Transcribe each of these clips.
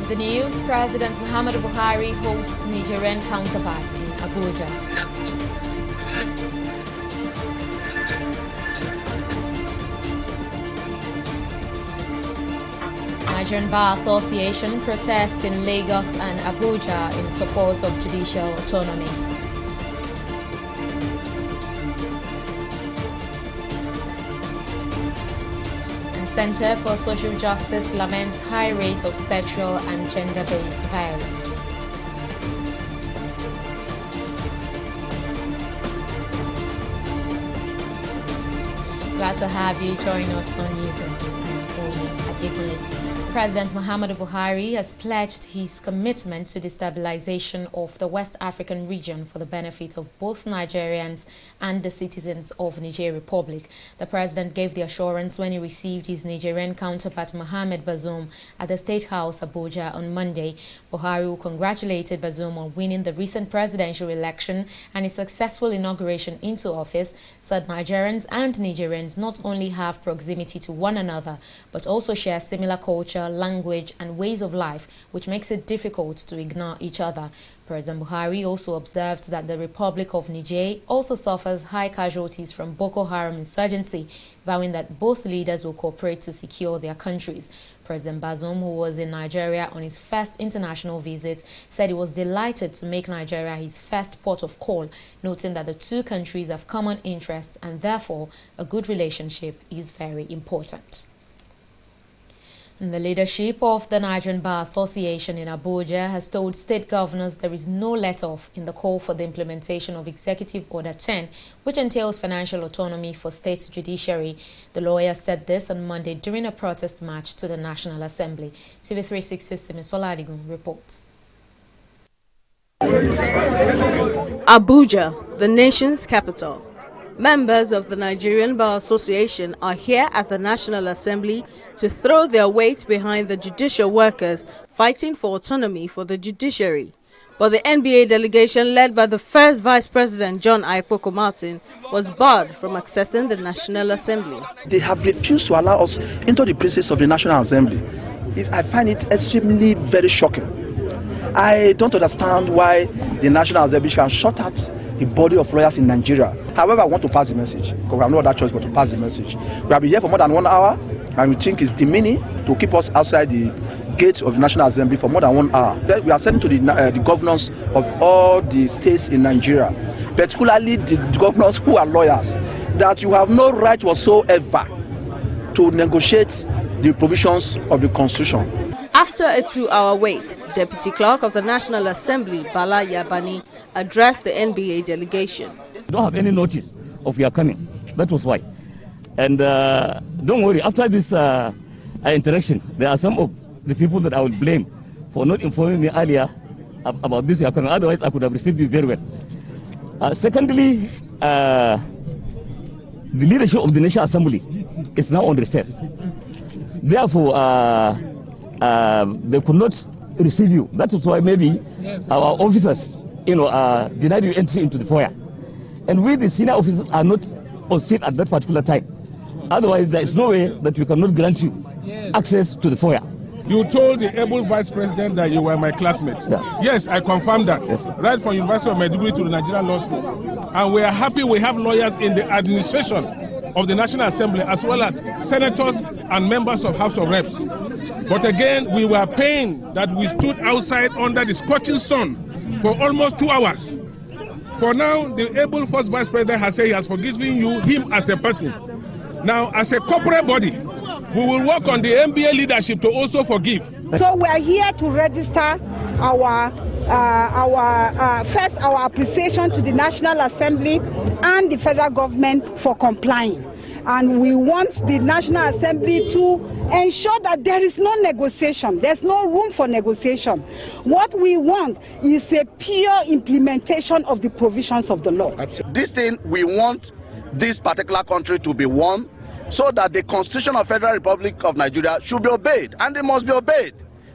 The news: President Muhammadu Buhari hosts Nigerian counterpart in Abuja. Nigerian Bar Association protests in Lagos and Abuja in support of judicial autonomy. Center for Social Justice laments high rate of sexual and gender-based violence. Glad to have you join us on News and President Muhammadu Buhari has pledged his commitment to the stabilization of the West African region for the benefit of both Nigerians and the citizens of Niger Republic. The president gave the assurance when he received his Nigerian counterpart Mohamed Bazoum at the State House Abuja on Monday. Buhari, who congratulated Bazoum on winning the recent presidential election and his successful inauguration into office, said Nigerians and Nigerians not only have proximity to one another, but also share similar culture, language and ways of life, which makes it difficult to ignore each other. President Buhari also observed that the Republic of Niger also suffers high casualties from Boko Haram insurgency, vowing that both leaders will cooperate to secure their countries. President Bazoum, who was in Nigeria on his first international visit, said he was delighted to make Nigeria his first port of call, noting that the two countries have common interests and therefore a good relationship is very important. The leadership of the Nigerian Bar Association in Abuja has told state governors there is no let-off in the call for the implementation of Executive Order 10, which entails financial autonomy for state judiciary. The lawyer said this on Monday during a protest march to the National Assembly. TV360 Simisola Adigun reports. Abuja, the nation's capital. Members of the Nigerian Bar Association are here at the National Assembly to throw their weight behind the judicial workers fighting for autonomy for the judiciary. But the NBA delegation, led by the first Vice President John Aikpoko Martin, was barred from accessing the National Assembly. They have refused to allow us into the premises of the National Assembly. I find it extremely very shocking. I don't understand why the National Assembly can shut out the body of lawyers in Nigeria. However, I want to pass the message, because we have no other choice but to pass the message. We have been here for more than 1 hour, and we think it's demeaning to keep us outside the gates of the National Assembly for more than 1 hour. Then we are sending to the governors of all the states in Nigeria, particularly the governors who are lawyers, that you have no right whatsoever to negotiate the provisions of the Constitution. After a 2-hour wait, Deputy Clerk of the National Assembly, Bala Yabani, addressed the NBA delegation. Don't have any notice of your coming. That was why. And don't worry, after this interaction, there are some of the people that I will blame for not informing me earlier about this your coming. Otherwise, I could have received you very well. Secondly, the leadership of the National Assembly is now on recess. Therefore, they could not receive you. That is why maybe our officers, denied you entry into the foyer. And we, the senior officers, are not on seat at that particular time. Otherwise, there is no way that we cannot grant you access to the foyer. You told the able vice president that you were my classmate. Yeah. Yes, I confirm that. Yes. Right from University of Maiduguri to the Nigerian Law School. And we are happy we have lawyers in the administration of the National Assembly, as well as senators and members of House of Reps. But again, we were pained that we stood outside under the scorching sun for almost 2 hours. For now, the able first vice president has said he has forgiven him as a person. Now, as a corporate body, we will work on the NBA leadership to also forgive. So we are here to register our appreciation to the National Assembly and the federal government for complying. and we want the National Assembly to ensure that there is no negotiation. There's no room for negotiation. What we want is a pure implementation of the provisions of the law. This thing, we want this particular country to be one, so that the Constitution of Federal Republic of Nigeria should be obeyed, and it must be obeyed.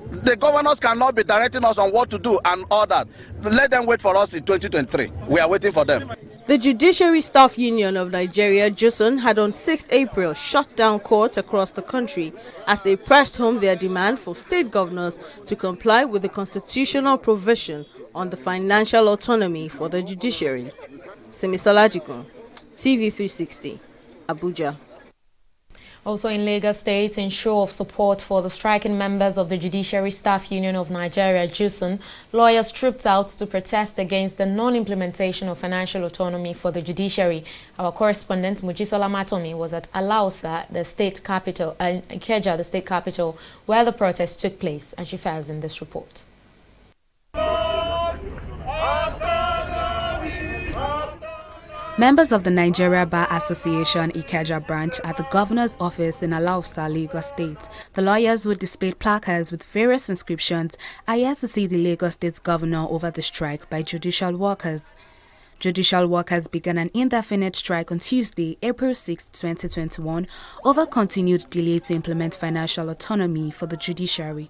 The governors cannot be directing us on what to do and all that. Let them wait for us in 2023. We are waiting for them. The Judiciary Staff Union of Nigeria, JUSUN, had on 6 April shut down courts across the country as they pressed home their demand for state governors to comply with the constitutional provision on the financial autonomy for the judiciary. Simisola Jikun, TV360, Abuja. Also in Lagos State, in show of support for the striking members of the Judiciary Staff Union of Nigeria, JUSUN, lawyers trooped out to protest against the non-implementation of financial autonomy for the judiciary. Our correspondent, Mujisola Matomi, was at Alausa, the state capital, Ikeja, the state capital, where the protest took place, and she files in this report. Members of the Nigerian Bar Association Ikeja branch at the governor's office in Alausa, Lagos State. The lawyers who displayed placards with various inscriptions are here to see the Lagos State governor over the strike by judicial workers. Judicial workers began an indefinite strike on Tuesday, April 6, 2021, over continued delay to implement financial autonomy for the judiciary.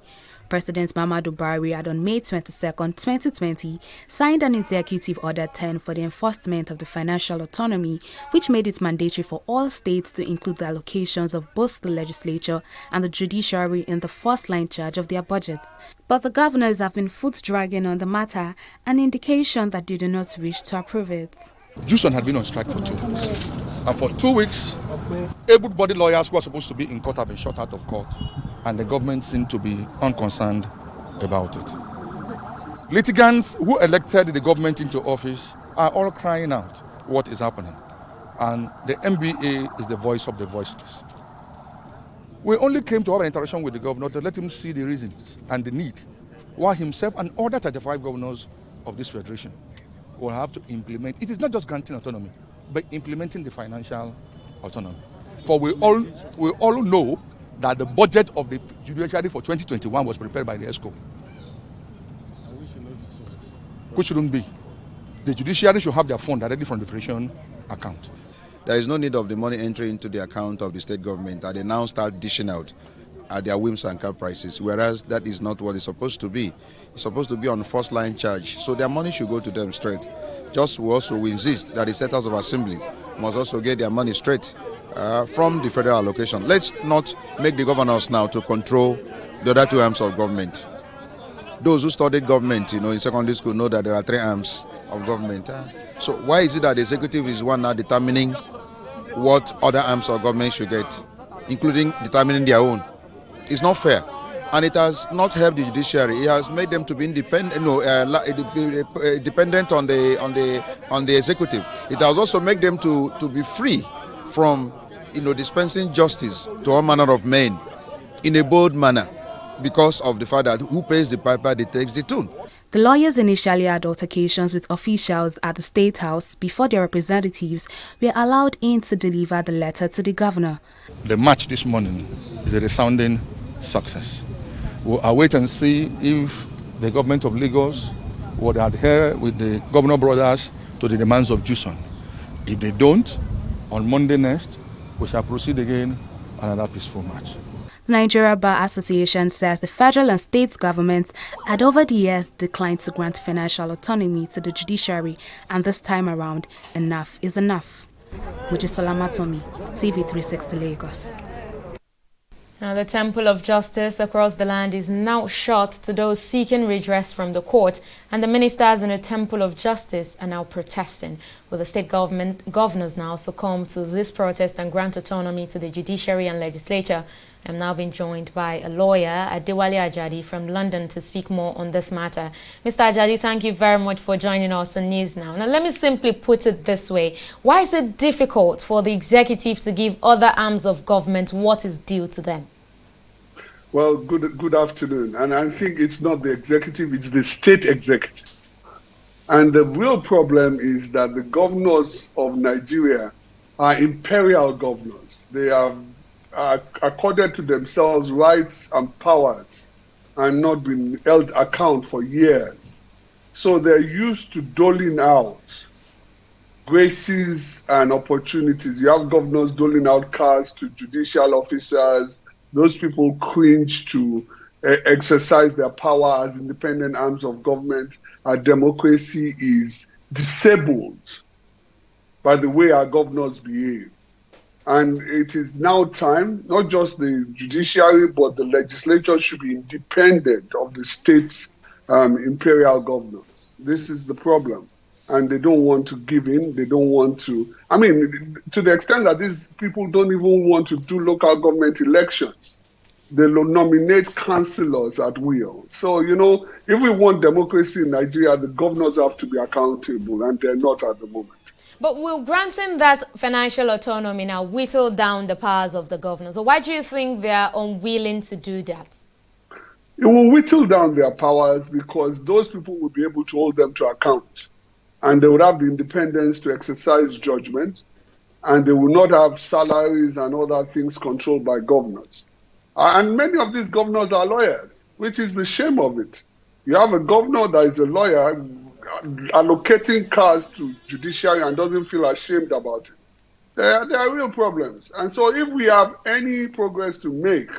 President Muhammadu Buhari had on May 22, 2020, signed an Executive Order 10 for the enforcement of the financial autonomy, which made it mandatory for all states to include the allocations of both the legislature and the judiciary in the first-line charge of their budgets. But the governors have been foot-dragging on the matter, an indication that they do not wish to approve it. JUSUN had been on strike for 2 weeks. And for 2 weeks, able-bodied lawyers who are supposed to be in court have been shut out of court. And the government seemed to be unconcerned about it. Litigants who elected the government into office are all crying out what is happening. And the MBA is the voice of the voiceless. We only came to have an interaction with the governor to let him see the reasons and the need why himself and other 35 governors of this federation will have to implement. It is not just granting autonomy, but implementing the financial autonomy. For we all know that the budget of the judiciary for 2021 was prepared by the ESCO. Which shouldn't be. The judiciary should have their fund directly from the Federation account. There is no need of the money entering into the account of the state government, and they now start dishing out at their whims and caprices, whereas that is not what it's supposed to be. It's supposed to be on first line charge, so their money should go to them straight. Just we also insist that the Senators of Assembly must also get their money straight from the federal allocation. Let's not make the governors now to control the other 2 arms of government. Those who studied government, in secondary school know that there are 3 arms of government. So why is it that the executive is one now determining what other arms of government should get, including determining their own? It's not fair, and it has not helped the judiciary. It has made them to be independent, dependent on the executive. It has also made them to be free from dispensing justice to all manner of men in a bold manner, because of the fact that who pays the piper takes the tune. The lawyers initially had altercations with officials at the State House before their representatives were allowed in to deliver the letter to the governor. The march this morning is a resounding success. We'll wait and see if the government of Lagos would adhere with the governor brothers to the demands of JUSUN. If they don't, on Monday next, we shall proceed again another peaceful march. The Nigerian Bar Association says the federal and state governments had over the years declined to grant financial autonomy to the judiciary, and this time around, enough is enough. Mujisola Matomi, TV360 Lagos. Now, the Temple of Justice across the land is now shut to those seeking redress from the court, and the ministers in the Temple of Justice are now protesting. Will the state governors now succumb to this protest and grant autonomy to the judiciary and legislature? I'm now being joined by a lawyer, Adewale Ajadi, from London to speak more on this matter. Mr. Ajadi, thank you very much for joining us on News Now. Now, let me simply put it this way. Why is it difficult for the executive to give other arms of government what is due to them? Well, good afternoon. And I think it's not the executive, it's the state executive. And the real problem is that the governors of Nigeria are imperial governors. They have accorded to themselves rights and powers and not been held account for years. So they're used to doling out graces and opportunities. You have governors doling out cars to judicial officers. Those people cringe to exercise their power as independent arms of government. Our democracy is disabled by the way our governors behave. And it is now time, not just the judiciary, but the legislature should be independent of the state's imperial governors. This is the problem. And they don't want to give in. They don't want to, I mean, to the extent that these people don't even want to do local government elections. They nominate councillors at will. So, you know, if we want democracy in Nigeria, the governors have to be accountable, and they're not at the moment. But will granting that financial autonomy now whittle down the powers of the governors? Or why do you think they are unwilling to do that? It will whittle down their powers because those people will be able to hold them to account. And they would have the independence to exercise judgment. And they will not have salaries and other things controlled by governors. And many of these governors are lawyers, which is the shame of it. You have a governor that is a lawyer allocating cars to judiciary and doesn't feel ashamed about it. There are real problems. And so if we have any progress to make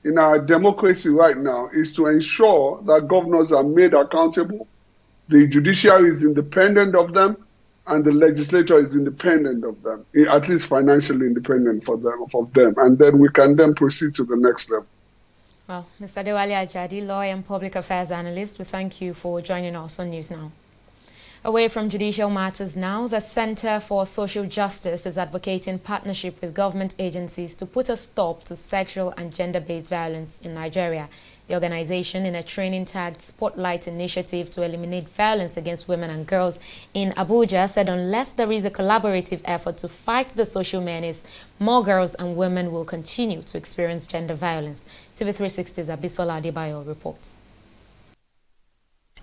in our democracy right now, is to ensure that governors are made accountable, the judiciary is independent of them, and the legislature is independent of them, at least financially independent of them. And then we can then proceed to the next level. Well, Mr. Adewale Ajadi, lawyer and public affairs analyst, we thank you for joining us on News Now. Away from judicial matters now, the Center for Social Justice is advocating partnership with government agencies to put a stop to sexual and gender-based violence in Nigeria. The organization, in a training tagged Spotlight initiative to eliminate violence against women and girls in Abuja, said unless there is a collaborative effort to fight the social menace, more girls and women will continue to experience gender violence. TV360's Abisola Adebayo reports.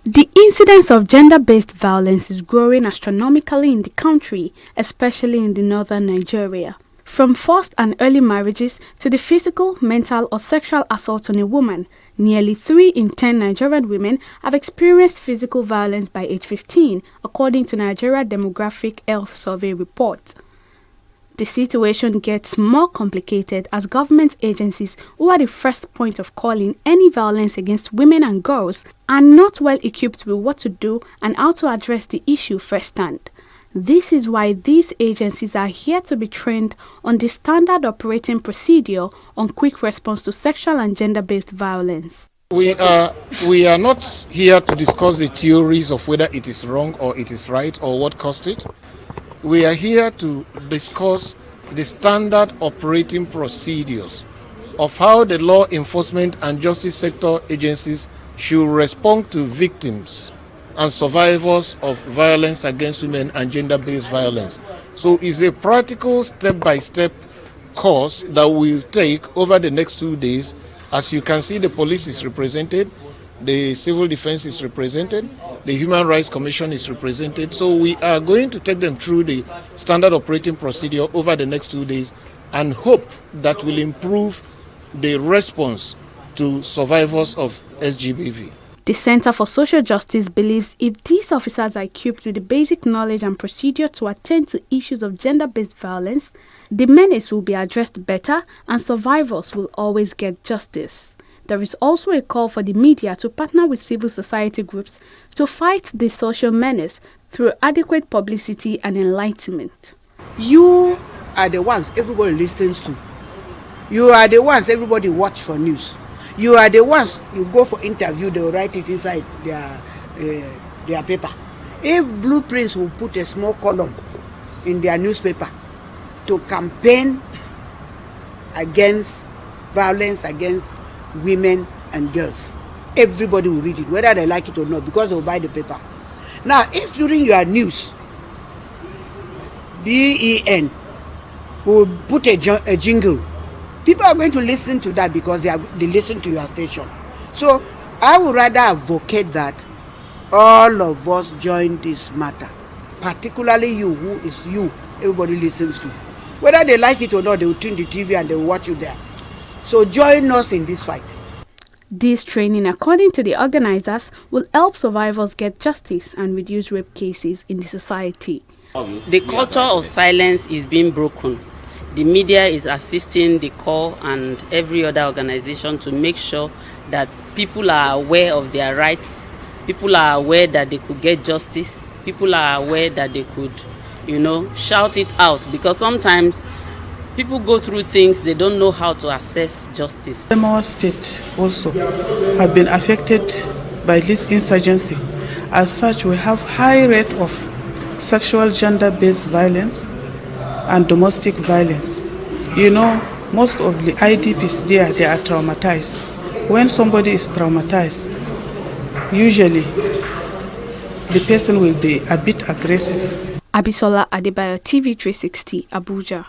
The incidence of gender-based violence is growing astronomically in the country, especially in the northern Nigeria. From forced and early marriages to the physical, mental or sexual assault on a woman, nearly 3 in 10 Nigerian women have experienced physical violence by age 15, according to Nigeria Demographic Health Survey report. The situation gets more complicated as government agencies, who are the first point of call in any violence against women and girls, are not well equipped with what to do and how to address the issue firsthand. This is why these agencies are here to be trained on the standard operating procedure on quick response to sexual and gender-based violence. We are not here to discuss the theories of whether it is wrong or it is right or what caused it. We are here to discuss the standard operating procedures of how the law enforcement and justice sector agencies should respond to victims and survivors of violence against women and gender-based violence. So it's a practical step-by-step course that we'll take over the next 2 days. As you can see, the police is represented, the civil defense is represented, the Human Rights Commission is represented. So we are going to take them through the standard operating procedure over the next 2 days and hope that will improve the response to survivors of SGBV. The Center for Social Justice believes if these officers are equipped with the basic knowledge and procedure to attend to issues of gender-based violence, the menace will be addressed better and survivors will always get justice. There is also a call for the media to partner with civil society groups to fight the social menace through adequate publicity and enlightenment. You are the ones everybody listens to. You are the ones everybody watch for news. You are the ones you go for interview, they will write it inside their paper. If Blueprints will put a small column in their newspaper to campaign against violence against women and girls, everybody will read it, whether they like it or not, because they will buy the paper. Now, if during your news, BEN will put a jingle, people are going to listen to that because they listen to your station. So I would rather advocate that all of us join this matter particularly you, who is you, everybody listens to. Whether they like it or not, they will tune the TV and they will watch you there. So join us in this fight. This training, according to the organizers, will help survivors get justice and reduce rape cases in the society. The culture of silence is being broken. The media is assisting the CORE and every other organization to make sure that people are aware of their rights, people are aware that they could get justice, people are aware that they could, shout it out, because sometimes people go through things, they don't know how to assess justice. Our state also have been affected by this insurgency. As such, we have high rate of sexual gender-based violence and domestic violence. Most of the IDPs there, they are traumatized. When somebody is traumatized, usually the person will be a bit aggressive. Abisola Adebayo, TV360, Abuja.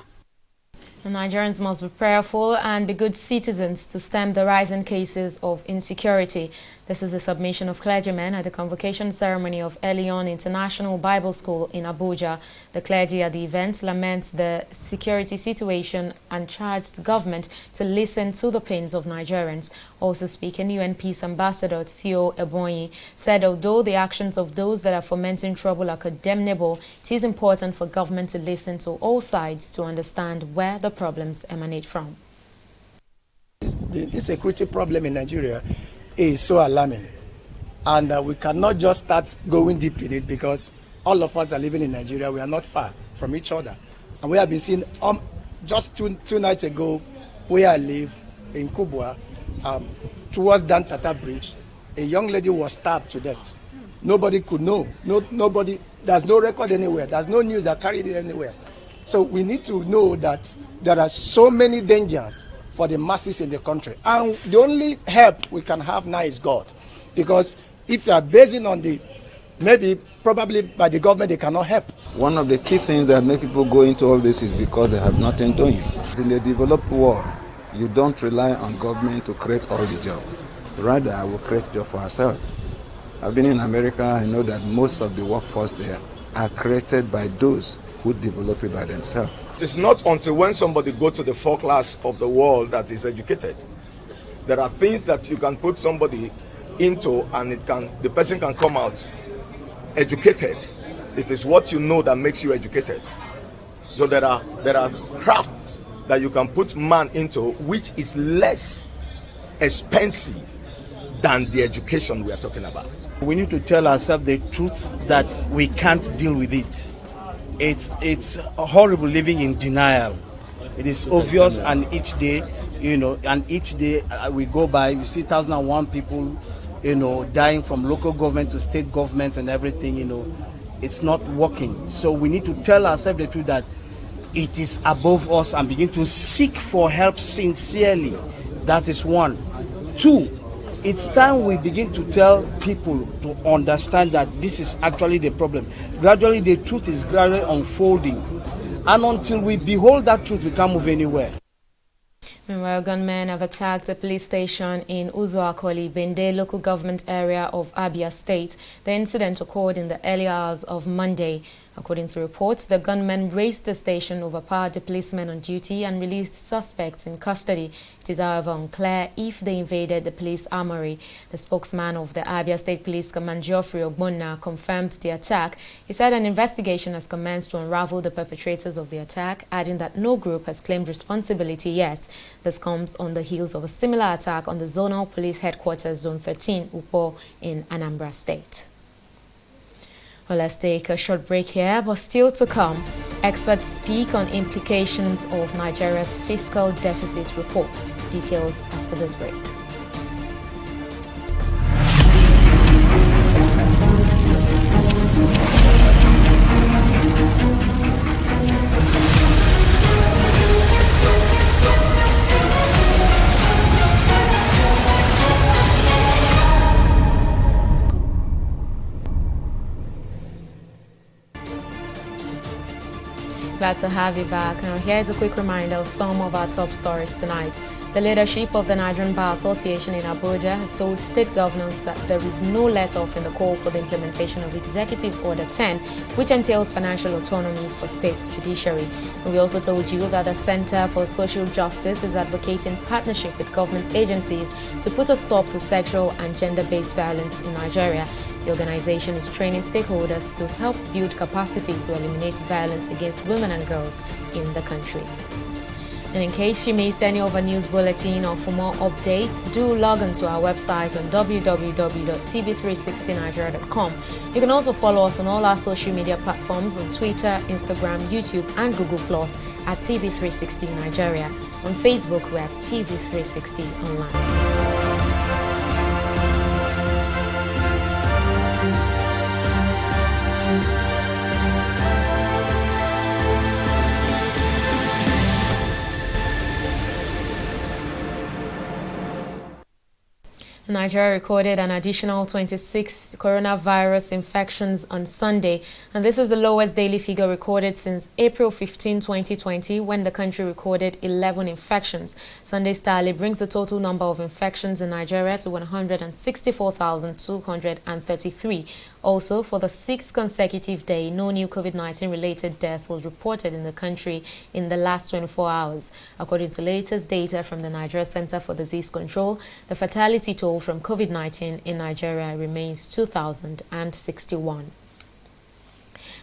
Nigerians must be prayerful and be good citizens to stem the rising cases of insecurity. This is the submission of clergymen at the convocation ceremony of Elion International Bible School in Abuja. The clergy at the event lament the security situation and charged the government to listen to the pains of Nigerians. Also speaking, UN Peace Ambassador Theo Ebonyi said although the actions of those that are fomenting trouble are condemnable, it is important for government to listen to all sides to understand where the problems emanate from. The security problem in Nigeria is so alarming, and we cannot just start going deep in it because all of us are living in Nigeria. We are not far from each other, and we have been seeing just two nights ago where I live in Kubwa, towards Dan Tata Bridge, a young lady was stabbed to death. Nobody could know. Nobody. There's no record anywhere. There's no news that carried it anywhere. So we need to know that there are so many dangers for the masses in the country. And the only help we can have now is God. Because if you are basing on probably by the government, they cannot help. One of the key things that make people go into all this is because they have nothing doing. In the developed world, you don't rely on government to create all the jobs. Rather, I will create jobs for ourselves. I've been in America. I know that most of the workforce there are created by those who develop it by themselves. It's not until when somebody goes to the fourth class of the world that is educated. There are things that you can put somebody into and the person can come out educated. It is what you know that makes you educated. So there are crafts that you can put man into which is less expensive than the education we are talking about. We need to tell ourselves the truth that we can't deal with it. It's horrible living in denial. It is obvious, and each day, we go by, we see 1,001 people, dying from local government to state governments and everything, it's not working. So we need to tell ourselves the truth that it is above us and begin to seek for help sincerely. That is one. Two, it's time we begin to tell people to understand that this is actually the problem. Gradually, the truth is gradually unfolding. And until we behold that truth, we can't move anywhere. Meanwhile, gunmen have attacked a police station in Uzoakoli, Bende local government area of Abia State. The incident occurred in the early hours of Monday. According to reports, the gunmen raised the station, overpowered the policemen on duty and released suspects in custody. It is, however, unclear if they invaded the police armory. The spokesman of the Abia State Police Command, Geoffrey Ogbonna, confirmed the attack. He said an investigation has commenced to unravel the perpetrators of the attack, adding that no group has claimed responsibility yet. This comes on the heels of a similar attack on the Zonal Police Headquarters, Zone 13, Upo, in Anambra State. Well, let's take a short break here, but still to come, experts speak on implications of Nigeria's fiscal deficit report. Details after this break. Glad to have you back. Now, here's a quick reminder of some of our top stories tonight. The leadership of the Nigerian Bar Association in Abuja has told state governors that there is no let-off in the call for the implementation of Executive Order 10, which entails financial autonomy for states' judiciary. And we also told you that the Center for Social Justice is advocating partnership with government agencies to put a stop to sexual and gender-based violence in Nigeria. The organization is training stakeholders to help build capacity to eliminate violence against women and girls in the country. And in case you missed any of our news bulletin or for more updates, do log on to our website on www.tv360nigeria.com. You can also follow us on all our social media platforms on Twitter, Instagram, YouTube and Google Plus at TV360 Nigeria. On Facebook, we're at TV360 Online. Nigeria recorded an additional 26 coronavirus infections on Sunday, and this is the lowest daily figure recorded since April 15, 2020, when the country recorded 11 infections. Sunday's tally brings the total number of infections in Nigeria to 164,233. Also, for the sixth consecutive day, no new COVID-19 related death was reported in the country in the last 24 hours. According to latest data from the Nigeria Center for Disease Control, the fatality toll from COVID-19 in Nigeria remains 2,061.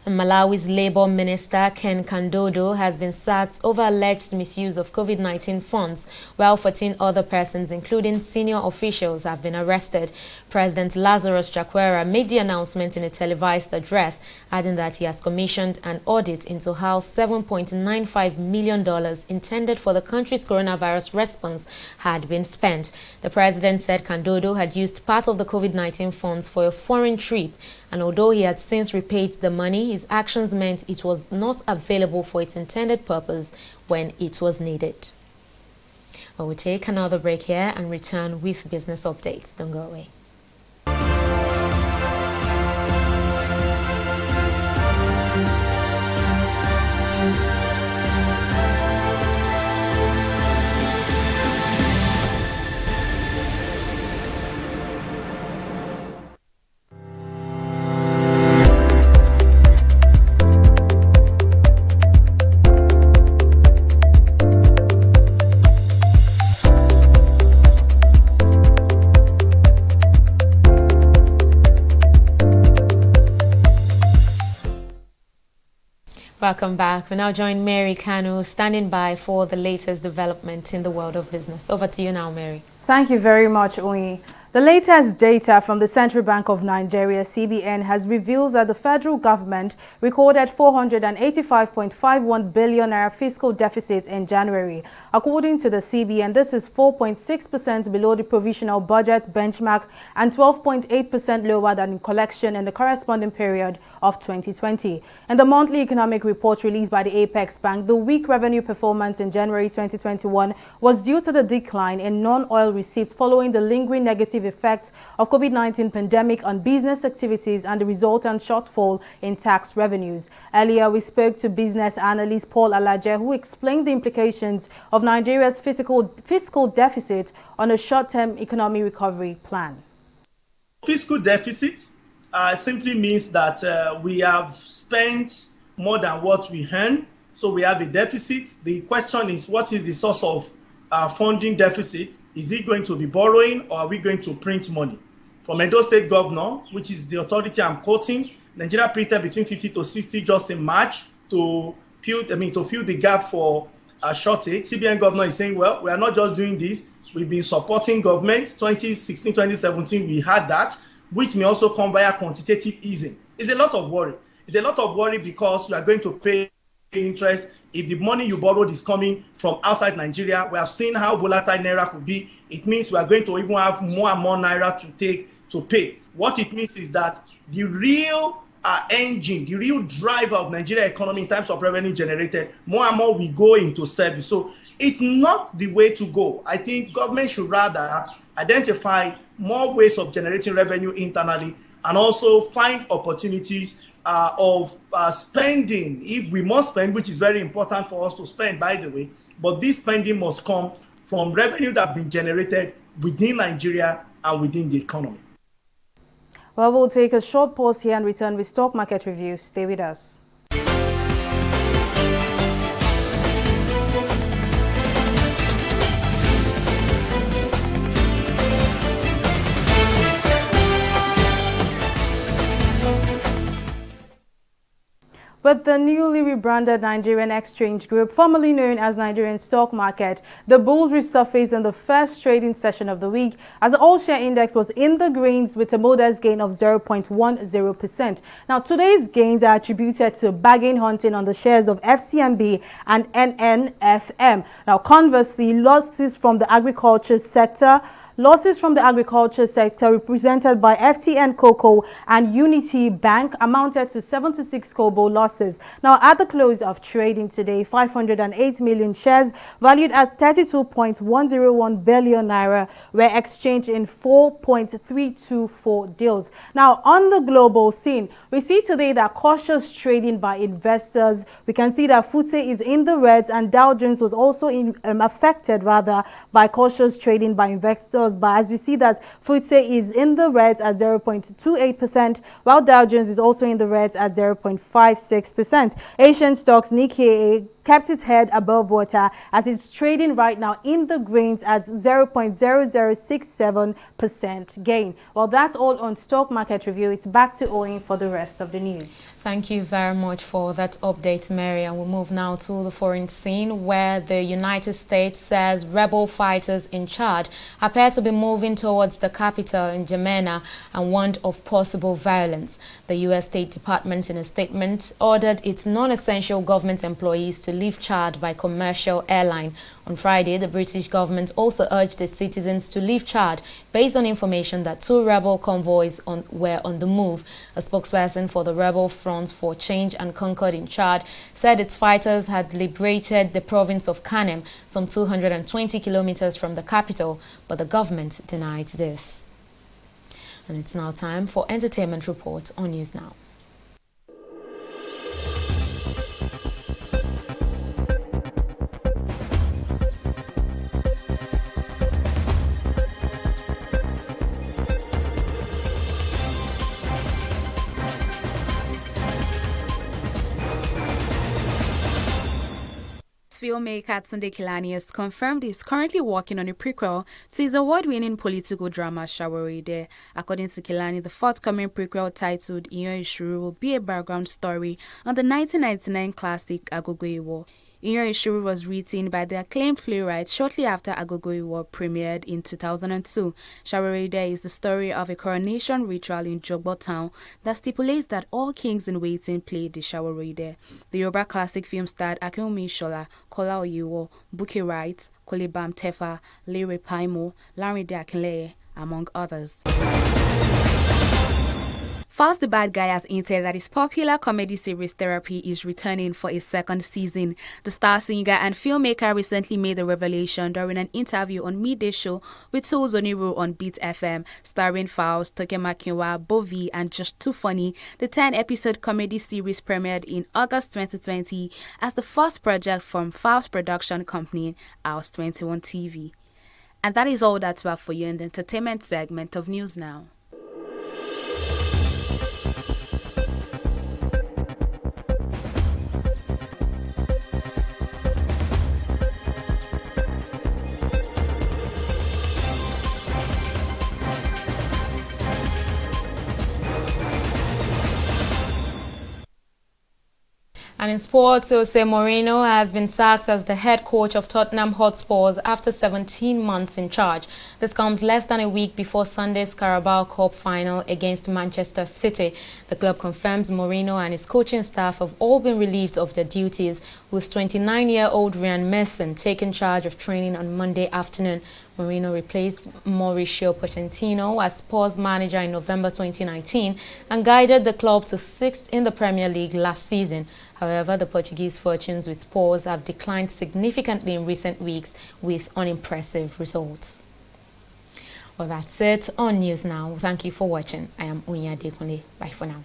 Malawi's Labour Minister Ken Kandodo has been sacked over alleged misuse of COVID-19 funds, while 14 other persons, including senior officials, have been arrested. President Lazarus Chakwera made the announcement in a televised address, adding that he has commissioned an audit into how $7.95 million intended for the country's coronavirus response had been spent. The president said Kandodo had used part of the COVID-19 funds for a foreign trip, and although he had since repaid the money, his actions meant it was not available for its intended purpose when it was needed. Well, we'll take another break here and return with business updates. Don't go away. Welcome back. We now join Mary Kanu, standing by for the latest development in the world of business. Over to you now, Mary. Thank you very much, Oyi. The latest data from the Central Bank of Nigeria, CBN, has revealed that the federal government recorded 485.51 billion naira fiscal deficit in January. According to the CBN, this is 4.6% below the provisional budget benchmark and 12.8% lower than collection in the corresponding period of 2020. In the monthly economic report released by the Apex Bank, the weak revenue performance in January 2021 was due to the decline in non-oil receipts following the lingering negative effects of COVID-19 pandemic on business activities and the resultant shortfall in tax revenues. Earlier, we spoke to business analyst Paul Alaje, who explained the implications of Nigeria's fiscal deficit on a short-term economic recovery plan. Fiscal deficit simply means that we have spent more than what we earn, so we have a deficit. The question is, what is the source of funding deficit? Is it going to be borrowing, or are we going to print money? From Edo State Governor, which is the authority I'm quoting, Nigeria printed between 50 to 60 just in March to fill the gap for a shortage. CBN Governor is saying, well, we are not just doing this. We've been supporting government. 2016, 2017, we had that, which may also come via quantitative easing. It's a lot of worry. It's a lot of worry because you are going to pay interest if the money you borrowed is coming from outside Nigeria. We have seen how volatile naira could be. It means we are going to even have more and more naira to pay. What it means is that the real engine, the real driver of Nigeria economy in terms of revenue generated, more and more we go into service. So it's not the way to go. I think government should rather identify more ways of generating revenue internally and also find opportunities of spending, if we must spend, which is very important for us to spend, by the way, but this spending must come from revenue that have been generated within Nigeria and within the economy. Well, we'll take a short pause here and return with stock market review. Stay with us. With the newly rebranded Nigerian Exchange Group, formerly known as Nigerian Stock Market, the bulls resurfaced in the first trading session of the week as the all-share index was in the greens with a modest gain of 0.10%. Now, today's gains are attributed to bargain hunting on the shares of FCMB and NNFM. Now, conversely, losses from the agriculture sector represented by FTN Cocoa and Unity Bank amounted to 76 kobo losses. Now, at the close of trading today, 508 million shares valued at 32.101 billion naira were exchanged in 4.324 deals. Now, on the global scene, we see today that cautious trading by investors. We can see that FTSE is in the reds and Dow Jones was also affected by cautious trading by investors. But as we see that FTSE is in the reds at 0.28%, while Dow Jones is also in the reds at 0.56%. Asian stocks Nikkei kept its head above water as it's trading right now in the greens at 0.0067% gain. Well, that's all on Stock Market Review. It's back to Owen for the rest of the news. Thank you very much for that update, Mary. And we'll move now to the foreign scene, where the United States says rebel fighters in Chad appear to be moving towards the capital in N'Djamena and warned of possible violence. The U.S. State Department, in a statement, ordered its non-essential government employees to leave Chad by commercial airline. On Friday, the British government also urged its citizens to leave Chad based on information that 2 rebel convoys were on the move. A spokesperson for the rebel Front for Change and Concord in Chad said its fighters had liberated the province of Kanem, some 220 kilometers from the capital, but the government denied this. And it's now time for Entertainment Report on News Now. Filmmaker Tunde Kilani has confirmed he's currently working on a prequel to his award-winning political drama Shawaride. According to Kilani, the forthcoming prequel titled Iyan Ishuru will be a background story on the 1999 classic Agogo Iwo. Iyan Ishuru was written by the acclaimed playwright shortly after Agogo Iwo premiered in 2002. Shawaride is the story of a coronation ritual in Jogbo town that stipulates that all kings in waiting play the Shawaride. The Yoruba classic film starred Akinwumi Shola, Kola Oyewo, Buki Wright, Kolebam Tefa, Lere Paimo, Lanrede Akinleye, among others. Fast the Bad Guy has hinted that his popular comedy series Therapy is returning for a second season. The star singer and filmmaker recently made a revelation during an interview on Midday Show with Tools Oniru on Beat FM, starring Faust, Tokema Kinwa, Bovi, and Just Too Funny. The 10-episode comedy series premiered in August 2020 as the first project from Faust production company House 21 TV. And that is all that's about for you in the entertainment segment of News Now. And in sports, Jose Mourinho has been sacked as the head coach of Tottenham Hotspur after 17 months in charge. This comes less than a week before Sunday's Carabao Cup final against Manchester City. The club confirms Mourinho and his coaching staff have all been relieved of their duties, with 29-year-old Ryan Mason taking charge of training on Monday afternoon. Mourinho replaced Mauricio Pochettino as Spurs manager in November 2019 and guided the club to 6th in the Premier League last season. However, the Portuguese fortunes with Spurs have declined significantly in recent weeks with unimpressive results. Well, that's it on News Now. Thank you for watching. I am Unya Dekunle. Bye for now.